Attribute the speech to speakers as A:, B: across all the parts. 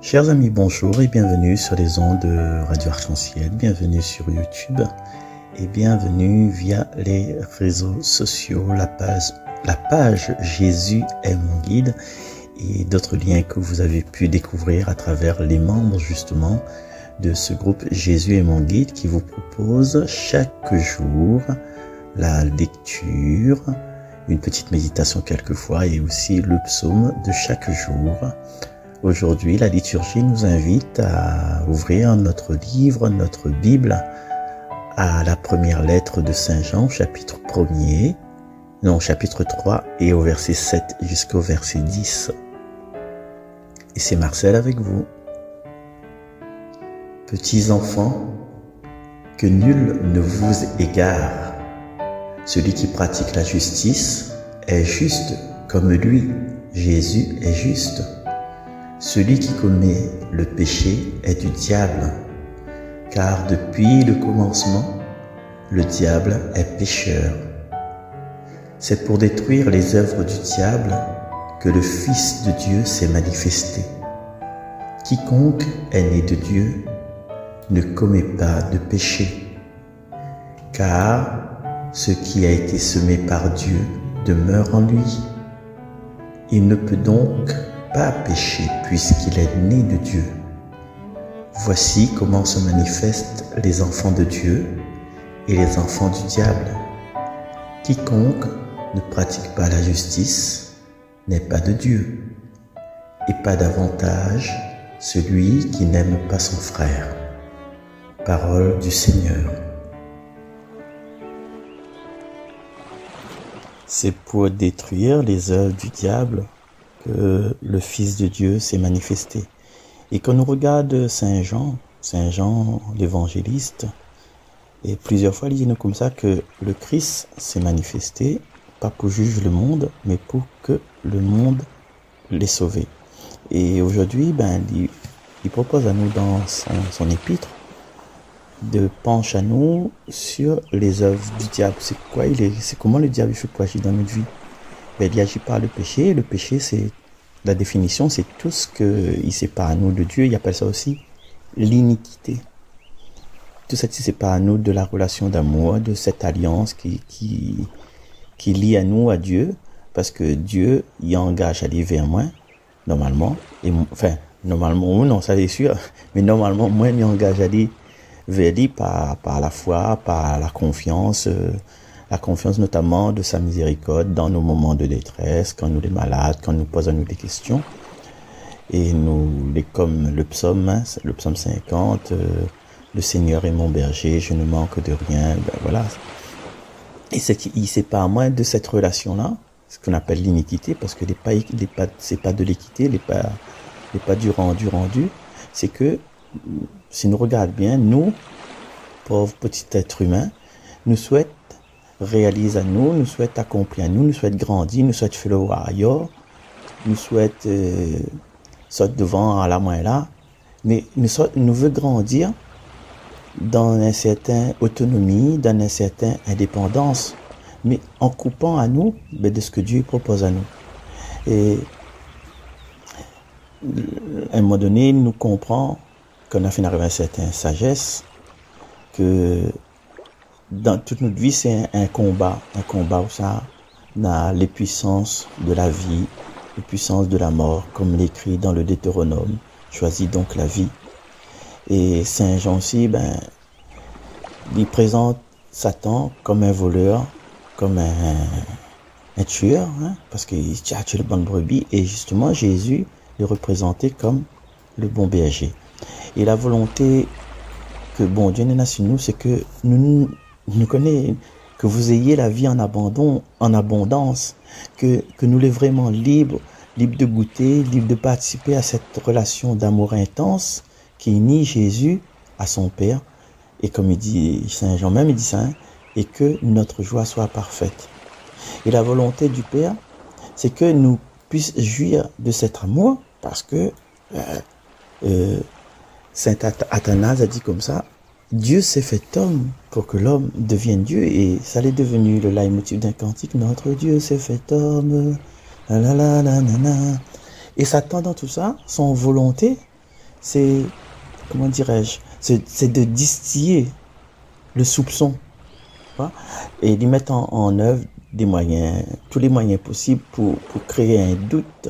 A: Chers amis, bonjour et bienvenue sur les ondes de Radio Arc-en-Ciel, bienvenue sur YouTube et bienvenue via les réseaux sociaux, la page Jésus est mon guide et d'autres liens que vous avez pu découvrir à travers les membres justement de ce groupe Jésus est mon guide qui vous propose chaque jour la lecture, une petite méditation quelquefois et aussi le psaume de chaque jour. Aujourd'hui, la liturgie nous invite à ouvrir notre livre, notre Bible, à la première lettre de Saint Jean, chapitre 3, et au verset 7 jusqu'au verset 10. Et c'est Marcel avec vous. Petits enfants, que nul ne vous égare. Celui qui pratique la justice est juste comme lui. Jésus est juste. Celui qui commet le péché est du diable, car depuis le commencement, le diable est pécheur. C'est pour détruire les œuvres du diable que le Fils de Dieu s'est manifesté. Quiconque est né de Dieu ne commet pas de péché, car ce qui a été semé par Dieu demeure en lui. Il ne peut donc pas pécher puisqu'il est né de Dieu. Voici comment se manifestent les enfants de Dieu et les enfants du diable. Quiconque ne pratique pas la justice n'est pas de Dieu, et pas davantage celui qui n'aime pas son frère. Parole du Seigneur. C'est pour détruire les œuvres du diable que le Fils de Dieu s'est manifesté. Et quand on regarde Saint Jean l'évangéliste, et plusieurs fois il dit comme ça que le Christ s'est manifesté, pas pour juger le monde, mais pour que le monde l'ait sauvé. Et aujourd'hui, il propose à nous dans son épître de pencher à nous sur les œuvres du diable. C'est comment le diable fait pour agir dans notre vie. Il agit par le péché. Le péché, c'est la définition, c'est tout ce qui sépare nous de Dieu. Il appelle ça aussi l'iniquité. Tout ça qui sépare nous de la relation d'amour, de cette alliance qui lie à nous, à Dieu, parce que Dieu y engage à aller vers moi, normalement. Normalement, non, ça c'est sûr, mais normalement, moi, il engage à aller vers lui par la foi, par la confiance notamment de sa miséricorde dans nos moments de détresse, quand nous sommes malades, quand nous posons à nous des questions. Et comme le psaume 50, le Seigneur est mon berger, je ne manque de rien, voilà. Et il sépare moins de cette relation-là, ce qu'on appelle l'iniquité, parce que c'est pas de l'équité, pas du rendu, c'est que, si nous regardons bien, nous, pauvres petits êtres humains, nous souhaitons réaliser à nous, nous souhaite accomplir à nous, nous souhaite grandir, nous souhaite faire le warrior, nous souhaite sauter devant à la main là, mais nous veut grandir dans une certaine autonomie, dans une certaine indépendance, mais en coupant à nous de ce que Dieu propose à nous. Et à un moment donné, nous comprenons qu'on a fait arriver à une certaine sagesse, que dans toute notre vie, c'est un combat où ça a les puissances de la vie, les puissances de la mort, comme l'écrit dans le Deutéronome. Choisis donc la vie. Et Saint Jean aussi, il présente Satan comme un voleur, comme un tueur, parce qu'il a tué le bon brebis, et justement Jésus est représenté comme le bon berger. Et la volonté que bon Dieu n'a sur nous, c'est que nous connaissons, que vous ayez la vie en abondance, que nous les vraiment libres de goûter, libres de participer à cette relation d'amour intense qui unit Jésus à son Père. Et comme il dit Saint Jean même, il dit ça, et que notre joie soit parfaite. Et la volonté du Père, c'est que nous puissions jouir de cet amour, parce que Saint Athanase a dit comme ça, Dieu s'est fait homme pour que l'homme devienne Dieu, et ça l'est devenu le leitmotiv d'un cantique, notre Dieu s'est fait homme, la la la la la la. Et Satan dans tout ça, son volonté, c'est, comment dirais-je, c'est de distiller le soupçon, hein, et d'y mettre en œuvre des moyens, tous les moyens possibles pour créer un doute,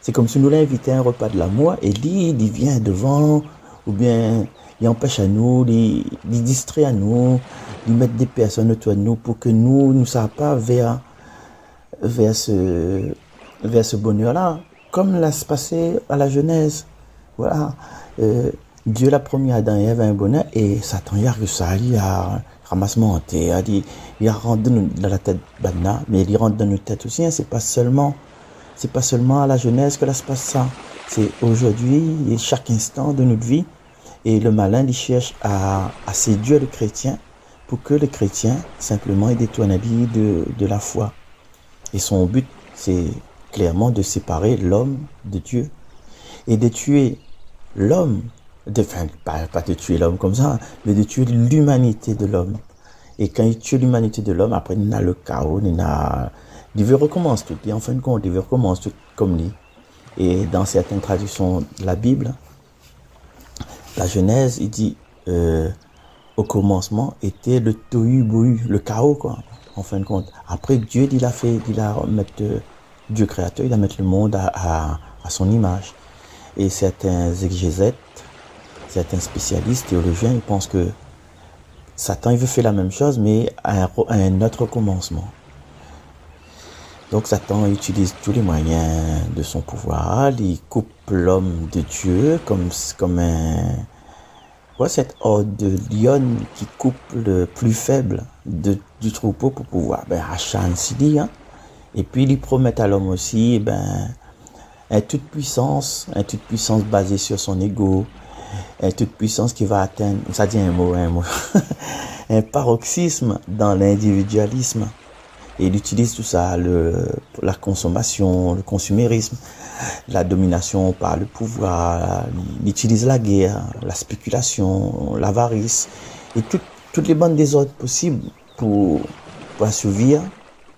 A: c'est comme si nous l'invitait à un repas de l'amour, et lui, il vient devant, ou bien il empêche à nous, il distrait à nous, il met des personnes autour de nous pour que nous ne soyons pas vers ce bonheur-là, comme l'a se passé à la Genèse. Voilà. Dieu l'a promis à Adam et Ève un bonheur, et Satan, il a reçu ça, il a ramassement en terre, il a rentré dans la tête Badna, mais il rentre dans nos têtes aussi, hein. C'est pas seulement à la Genèse que là se passe ça. C'est aujourd'hui et chaque instant de notre vie. Et le malin, il cherche à séduire le chrétien pour que le chrétien, simplement, il détourne la vie de la foi. Et son but, c'est clairement de séparer l'homme de Dieu. Et de tuer l'homme, enfin, pas de tuer l'homme comme ça, mais de tuer l'humanité de l'homme. Et quand il tue l'humanité de l'homme, après, il y a le chaos, il veut recommencer tout. Et en fin de compte, il veut recommencer tout comme lui. Et dans certaines traductions de la Bible, la Genèse, il dit, au commencement était le tohu-bohu, le chaos, quoi, en fin de compte. Après, Dieu, Dieu créateur, il a mis le monde à son image. Et certains exégètes, certains spécialistes, théologiens, ils pensent que Satan, il veut faire la même chose, mais à un autre commencement. Donc Satan utilise tous les moyens de son pouvoir, il coupe l'homme de Dieu comme cette horde de lions qui coupe le plus faible du troupeau pour pouvoir achan Sidi, hein. Et puis il promet à l'homme aussi une toute puissance basée sur son ego, une toute puissance qui va atteindre, ça dit un mot, un paroxysme dans l'individualisme. Et il utilise tout ça, la consommation, le consumérisme, la domination par le pouvoir, il utilise la guerre, la spéculation, l'avarice, et toutes les bandes désordres possibles pour assouvir,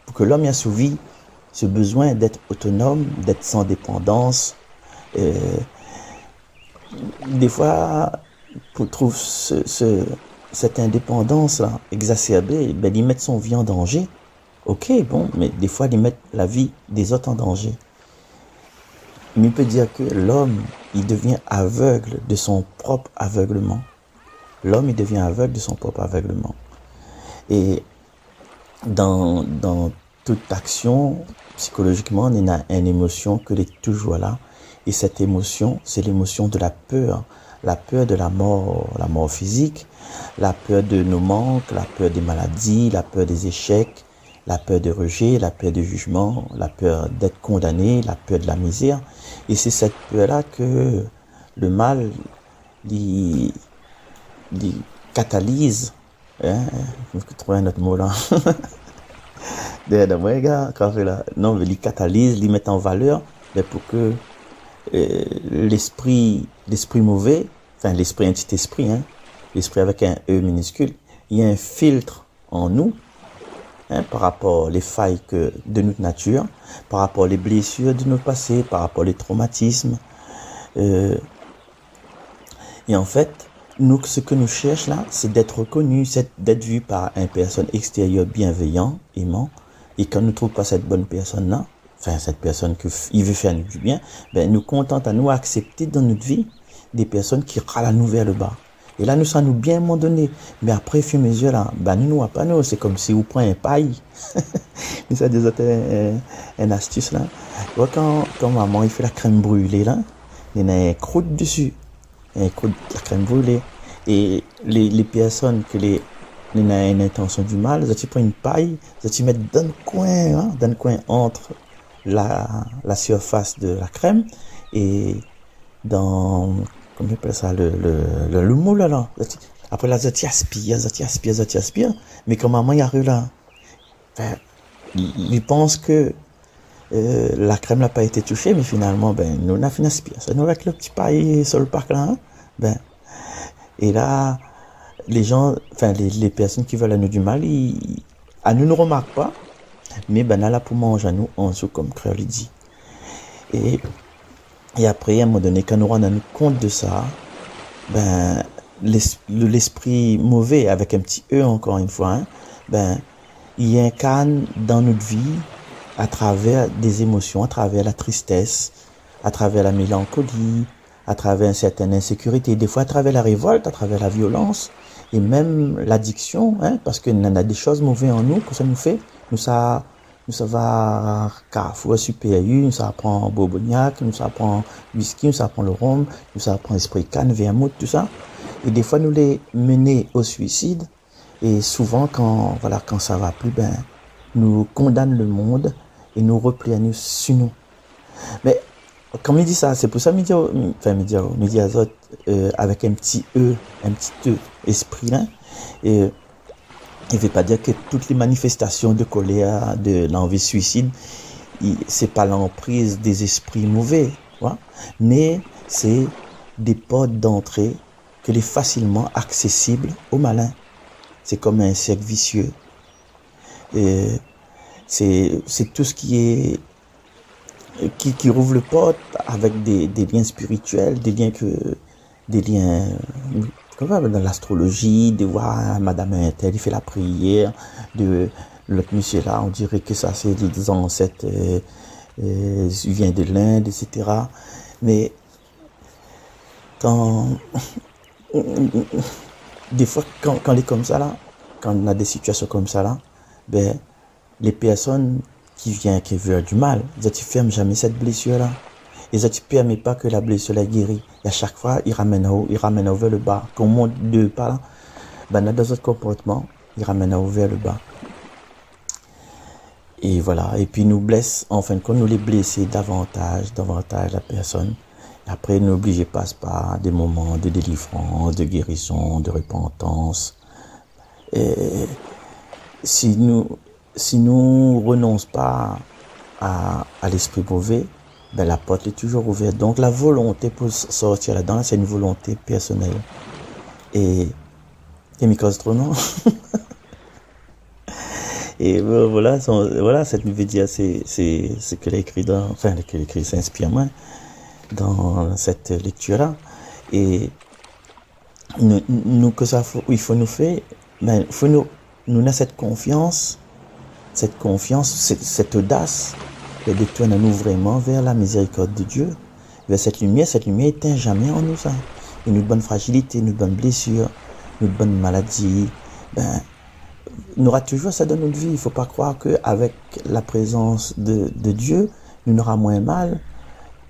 A: pour que l'homme ait assouvi ce besoin d'être autonome, d'être sans dépendance. Des fois, pour trouver cette indépendance-là exacerbée, ils mettent son vie en danger. Ok, bon, mais des fois, ils mettent la vie des autres en danger. Mais il peut dire que l'homme, il devient aveugle de son propre aveuglement. L'homme, il devient aveugle de son propre aveuglement. Et dans toute action, psychologiquement, on a une émotion qui est toujours là. Et cette émotion, c'est l'émotion de la peur de la mort physique, la peur de nos manques, la peur des maladies, la peur des échecs, la peur de rejet, la peur du jugement, la peur d'être condamné, la peur de la misère. Et c'est cette peur-là que le mal il catalyse. Hein? Je vais trouver un autre mot là. Non, mais il catalyse, il met en valeur pour que l'esprit mauvais, enfin l'esprit, un petit esprit, hein, l'esprit avec un E minuscule, il y a un filtre en nous, hein, par rapport aux failles de notre nature, par rapport aux blessures de notre passé, par rapport aux traumatismes. Et en fait, nous, ce que nous cherchons là, c'est d'être reconnu, c'est d'être vu par une personne extérieure bienveillante, aimant. Et quand nous ne trouvons pas cette bonne personne-là, enfin cette personne qui veut faire du bien, nous contente à nous accepter dans notre vie des personnes qui râlent à nous vers le bas. Et là, nous sommes nous bien à un moment donné. Mais après, fur et à mesure, là, nous pas nous. C'est comme si vous prenez un paille. Mais ça, déjà, une astuce, là. Quand maman, il fait la crème brûlée, là, il y a un croûte dessus. Un croûte de la crème brûlée. Et les personnes qui ont une intention du mal, ils prennent une paille, ils mettent dans le coin entre la surface de la crème et dans, comment on appelle ça, le moule là. Après là, ils aspirent, mais comme maman y arrive là, il pense que La crème n'a pas été touchée, mais finalement, ben, nous, on a fini à spire. Ça nous avec le petit paille sur le parc là, hein? Ben, et là, les gens, enfin, les personnes qui veulent à nous du mal, à nous ne remarquent pas, mais ben, là, pour manger à nous, en dessous, comme Créole dit. Et, et après, à un moment donné, quand nous rendons compte de ça, ben, l'esprit mauvais, avec un petit E encore une fois, hein, ben, il incarne dans notre vie à travers des émotions, à travers la tristesse, à travers la mélancolie, à travers une certaine insécurité, des fois à travers la révolte, à travers la violence, et même l'addiction, hein, parce qu'il y en a des choses mauvaises en nous que ça nous fait. Nous ça va Carrefour supérieur, nous ça prend Bourbonnac, nous ça prend whisky, nous ça prend le rhum, nous ça prend esprit canne, vermouth, tout ça. Et des fois nous les mener au suicide. Et souvent quand ça va plus, ben, nous condamne le monde et nous replie à nous sur nous. Mais quand il dit ça, c'est pour ça qu'il dit Azote avec un petit E, esprit là. Et il ne veut pas dire que toutes les manifestations de colère, de l'envie suicide, c'est pas l'emprise des esprits mauvais, ouais? Mais c'est des portes d'entrée que est facilement accessible aux malins. C'est comme un cercle vicieux. Et c'est tout ce qui rouvre le porte avec des liens spirituels, des liens comme dans l'astrologie, de voir Madame Intel, il fait la prière, de l'autre monsieur là, on dirait que ça c'est des ancêtres, vient de l'Inde, etc. Mais des fois quand on est comme ça là, quand on a des situations comme ça là, ben les personnes qui veulent du mal, ils ne ferment jamais cette blessure là. Ils ne permet pas que la blessure la guérit. Et à chaque fois, ils ramènent vers le bas. Quand on monte deux pas, ben, dans d'autres comportements, ils ramènent vers le bas. Et voilà. Et puis, nous blessent, en fin de compte, nous les blesser davantage la personne. Et après, nous n'obligez pas par des moments de délivrance, de guérison, de repentance. Et si nous renonçons pas à l'esprit mauvais, ben la porte est toujours ouverte. Donc la volonté pour sortir là-dedans, c'est une volonté personnelle. Et Micros trop non. Et voilà, cette veut dire, c'est ce que l'écrit que l'écrit s'inspire moins dans cette lecture-là. Et nous que ça il faut nous faire, ben faut nous avons cette confiance, cette audace de détourner nous vraiment vers la miséricorde de Dieu, vers cette lumière éteint jamais en nous ça. Une bonne fragilité, une bonne blessure, une bonne maladie, ben, nous aura toujours ça dans notre vie. Il ne faut pas croire qu'avec la présence de Dieu, nous n'aura moins mal,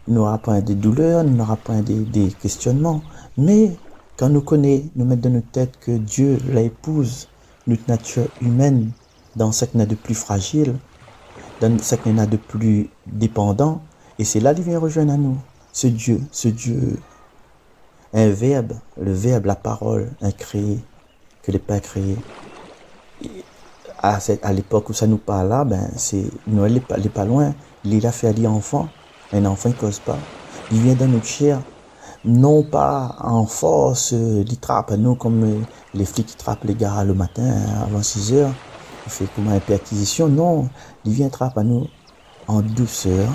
A: nous n'aura pas de douleurs, nous n'aura pas des questionnements. Mais quand nous connaissons, nous mettons dans notre tête que Dieu l'épouse, notre nature humaine, dans ce qu'il y a de plus fragile, dans ce qu'il y a de plus dépendant, et c'est là qu'il vient rejoindre à nous. Ce Dieu, un verbe, le verbe, la parole, incréé, que les pères créés. À l'époque où ça nous parle là, ben, Noël n'est pas loin. Il a fait aller enfant. Un enfant ne cause pas. Il vient dans notre chair. Non pas en force, il trappe nous comme les flics qui trappent les gars le matin avant 6 heures. Il fait comme une perquisition. Non, il vient trapper à nous en douceur.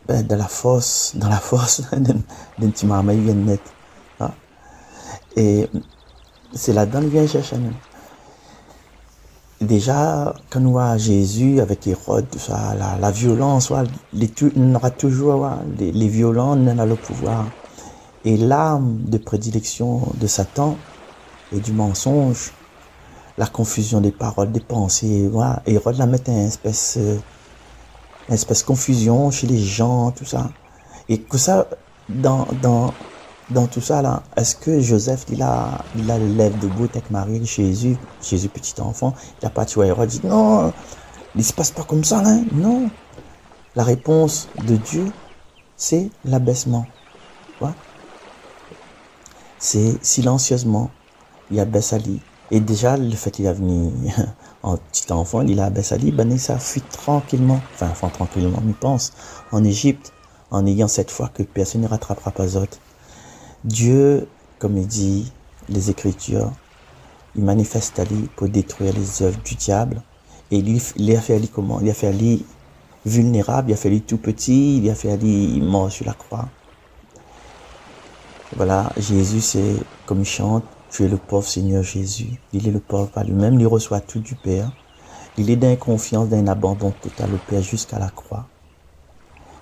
A: Ben, dans la force d'un petit maman, il vient net. Hein? Et c'est là-dedans qu'il vient chercher à nous. Déjà, quand nous voyons Jésus avec Hérode, tout ça, la violence, on aura toujours les violents, on a le pouvoir. Et l'arme de prédilection de Satan et du mensonge, la confusion des paroles, des pensées, voilà. Hérode la met une espèce de confusion chez les gens, tout ça. Et que ça, dans tout ça là, est-ce que Joseph il a le lèvre debout avec Marie, Jésus petit enfant, il a pas tué Hérode, dit non, il se passe pas comme ça là, non. La réponse de Dieu, c'est l'abaissement. Ouais. C'est silencieusement, il abaisse Ali Et déjà, le fait qu'il est venu en petit enfant, il a abaissé Ali, ben, ça fuit tranquillement, enfin tranquillement, il pense, en Égypte, en ayant cette foi que personne ne rattrapera pas autre. Dieu, comme il dit, les Écritures, il manifeste Ali pour détruire les œuvres du diable. Et il a fait Ali comment? Il a fait Ali vulnérable, il a fait Ali tout petit, il a fait Ali mort sur la croix. Voilà, Jésus, c'est comme il chante, tu es le pauvre Seigneur Jésus. Il est le pauvre par lui-même, il reçoit tout du Père. Il est dans confiance, dans un abandon total au Père jusqu'à la croix.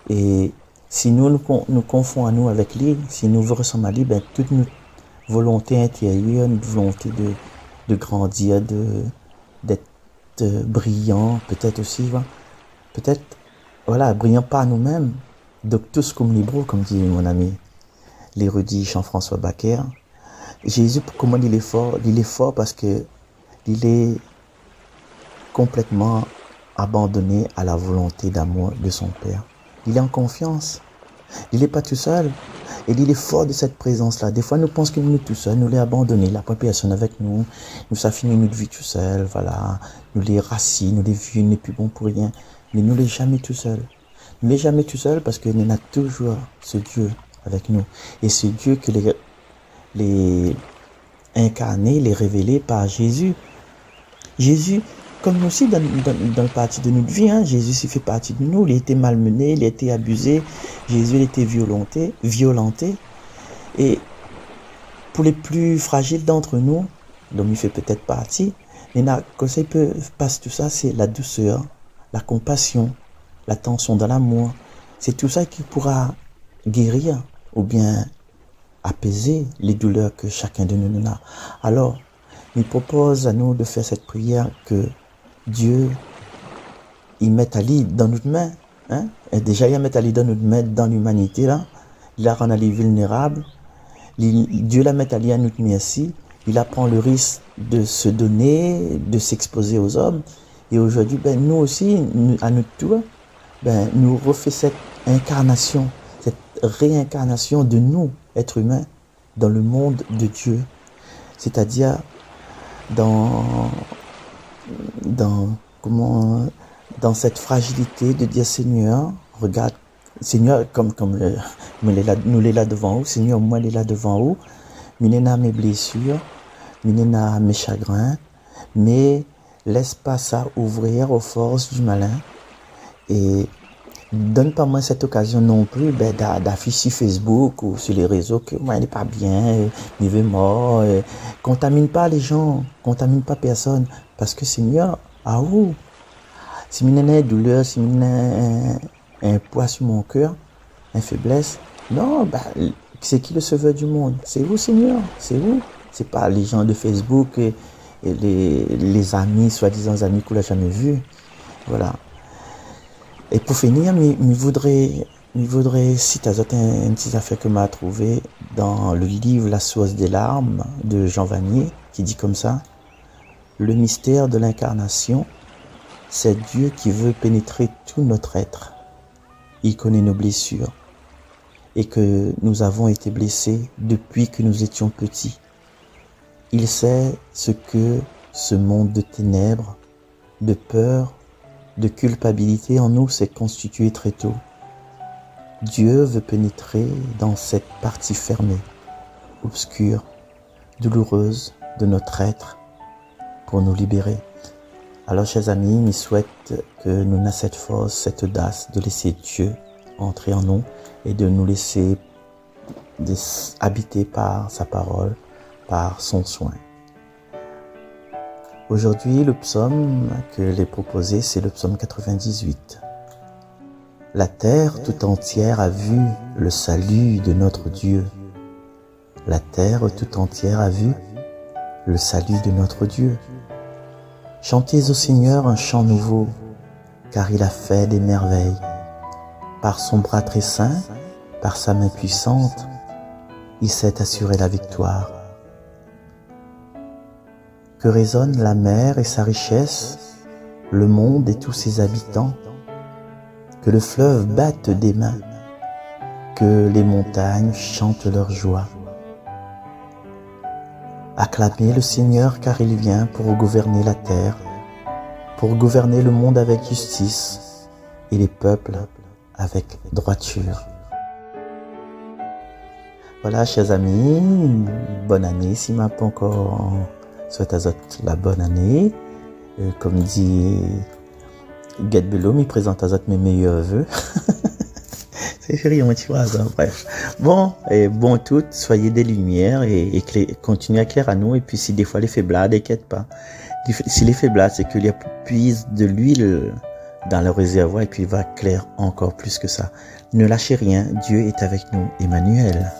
A: Et si nous confondons à nous avec lui, si nous voulons ressembler à lui, ben, toute notre volonté intérieure, notre volonté de grandir, d'être brillant, peut-être aussi, peut-être, voilà, brillant pas à nous-mêmes, doctus cum libro, comme dit mon ami l'érudit Jean-François Bacquer. Jésus, comment il est fort? Il est fort parce que il est complètement abandonné à la volonté d'amour de son Père. Il est en confiance. Il n'est pas tout seul. Et il est fort de cette présence-là. Des fois, nous pensons que nous sommes tout seuls, nous l'avons abandonné, il n'a pas personne avec nous, nous avons fini notre vie tout seul, voilà, nous les racines, nous les vieux, nous n'est plus bon pour rien. Mais nous ne sommes jamais tout seul. Nous ne sommes jamais tout seul parce que nous avons toujours ce Dieu avec nous. Et ce Dieu que les incarné, les révélé par Jésus. Jésus, comme nous aussi dans le parti de notre vie, hein, Jésus il fait partie de nous, il a été malmené, il a été abusé, Jésus il a été violenté. Et pour les plus fragiles d'entre nous, dont il fait peut-être partie, mais quand ça peut passer tout ça, c'est la douceur, la compassion, l'attention dans l'amour. C'est tout ça qui pourra guérir ou bien apaiser les douleurs que chacun de nous a. Alors, il propose à nous de faire cette prière que Dieu, il met Ali dans notre main. Hein? Et déjà, il met Ali dans notre main, dans l'humanité, là. Il la rend Ali vulnérable. Dieu la met Ali à notre merci. Il apprend le risque de se donner, de s'exposer aux hommes. Et aujourd'hui, ben, nous aussi, à notre tour, ben, nous refait cette incarnation, cette réincarnation de nous, êtres humains, dans le monde de Dieu. C'est-à-dire dans cette fragilité de dire Seigneur, regarde, Seigneur, comme nous l'est là devant vous, Seigneur, moi, il est là devant vous, minena mes blessures, minena mes chagrins, mais laisse pas ça ouvrir aux forces du malin et donne pas moi cette occasion non plus d'afficher sur Facebook ou sur les réseaux que moi il n'est pas bien, il est mort, contamine pas les gens, contamine pas personne, parce que Seigneur, à où si il y a une douleur, si il y a un poids sur mon cœur, une faiblesse, non, c'est qui le sauveur du monde? C'est vous Seigneur, c'est vous, c'est pas les gens de Facebook et les amis, soi-disant amis qu'on n'a jamais vus, voilà. Et pour finir, je voudrais citer une petite affaire que m'a trouvé dans le livre La source des larmes de Jean Vanier, qui dit comme ça: le mystère de l'incarnation, c'est Dieu qui veut pénétrer tout notre être. Il connaît nos blessures et que nous avons été blessés depuis que nous étions petits. Il sait ce que ce monde de ténèbres, de peur, de culpabilité en nous s'est constitué très tôt. Dieu veut pénétrer dans cette partie fermée, obscure, douloureuse de notre être pour nous libérer. Alors, chers amis, je souhaite que nous ayons cette force, cette audace de laisser Dieu entrer en nous et de nous laisser habiter par sa parole, par son soin. Aujourd'hui, le psaume que j'ai proposé, c'est le psaume 98. La terre tout entière a vu le salut de notre Dieu. La terre tout entière a vu le salut de notre Dieu. Chantez au Seigneur un chant nouveau, car il a fait des merveilles. Par son bras très saint, par sa main puissante, il s'est assuré la victoire. Que résonne la mer et sa richesse, le monde et tous ses habitants, que le fleuve batte des mains, que les montagnes chantent leur joie. Acclamez le Seigneur car il vient pour gouverner la terre, pour gouverner le monde avec justice et les peuples avec droiture. Voilà, chers amis, bonne année. Si ma pas encore souhaite à vous la bonne année. Comme dit Get Below, il présente à vous mes meilleurs vœux. C'est rien, tu vois, ça, bref. Bon, et bon tout, soyez des lumières et continuez à éclairer à nous. Et puis si des fois les faiblades, n'inquiète pas. Si les faiblades, c'est qu'il y a puise de l'huile dans le réservoir et puis il va clair encore plus que ça. Ne lâchez rien, Dieu est avec nous. Emmanuel.